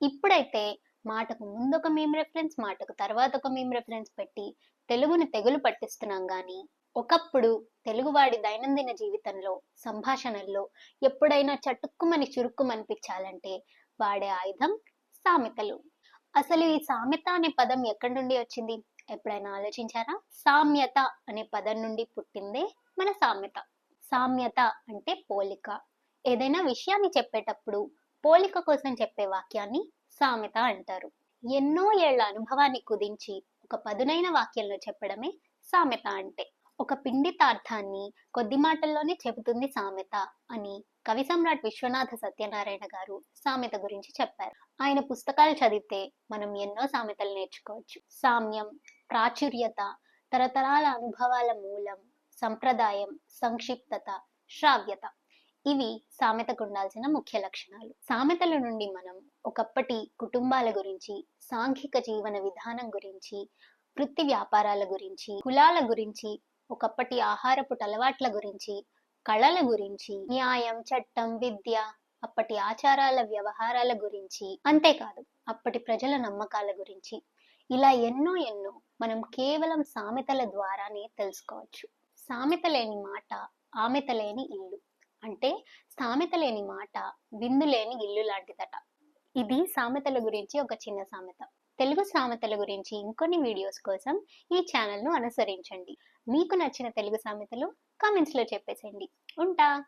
ఇప్పుడైతే మాటకు ముందొక meme reference, మాటకు తర్వాత ఒక మీమ్ రెఫరెన్స్ పెట్టి తెలుగుని తెగులు పట్టిస్తున్నాం గాని, ఒకప్పుడు తెలుగువాడి దైనందిన జీవితంలో, సంభాషణల్లో ఎప్పుడైనా చటుక్కుమని చురుక్కుమనిపించాలంటే వాడే ఆయుధం సామెతలు. అసలు ఈ సామెత అనే పదం ఎక్కడి నుండి వచ్చింది? ఎప్పుడైనా ఆలోచించారా? సామ్యత అనే పదం నుండి పుట్టిందే మన సామెత. సామ్యత అంటే పోలిక. ఏదైనా విషయాన్ని చెప్పేటప్పుడు పోలిక కోసం చెప్పే వాక్యాన్ని సామెత అంటారు. ఎన్నో ఏళ్ల అనుభవాన్ని కుదించి ఒక పదునైన వాక్యంలో చెప్పడమే సామెత అంటే. ఒక పిండితార్థాన్ని కొద్ది మాటల్లోనే చెబుతుంది సామెత అని కవి సమ్రాట్ విశ్వనాథ సత్యనారాయణ గారు సామెత గురించి చెప్పారు. ఆయన పుస్తకాలు చదివితే మనం ఎన్నో సామెతలు నేర్చుకోవచ్చు. సామ్యం, ప్రాచుర్యత, తరతరాల అనుభవాల మూలం, సంప్రదాయం, సంక్షిప్తత, శ్రావ్యత ఇవి సామెతకు ఉండాల్సిన ముఖ్య లక్షణాలు. సామెతల నుండి మనం ఒకప్పటి కుటుంబాల గురించి, సాంఘిక జీవన విధానం గురించి, వృత్తి వ్యాపారాల గురించి, కులాల గురించి, ఒకప్పటి ఆహారపు అలవాట్ల గురించి, కళల గురించి, న్యాయం, చట్టం, విద్య, అప్పటి ఆచారాల వ్యవహారాల గురించి, అంతేకాదు అప్పటి ప్రజల నమ్మకాల గురించి, ఇలా ఎన్నో ఎన్నో మనం కేవలం సామెతల ద్వారానే తెలుసుకోవచ్చు. సామెత లేని మాట ఆమెత లేని ఇల్లు. అంటే సామెత లేని మాట విందు లేని ఇల్లు లాంటిదట. ఇది సామెతల గురించి ఒక చిన్న సామెత. తెలుగు సామెతల గురించి ఇంకొన్ని వీడియోస్ కోసం ఈ ఛానల్ను అనుసరించండి. మీకు నచ్చిన తెలుగు సామెతలు కామెంట్స్లో చెప్పేసేయండి. ఉంటా.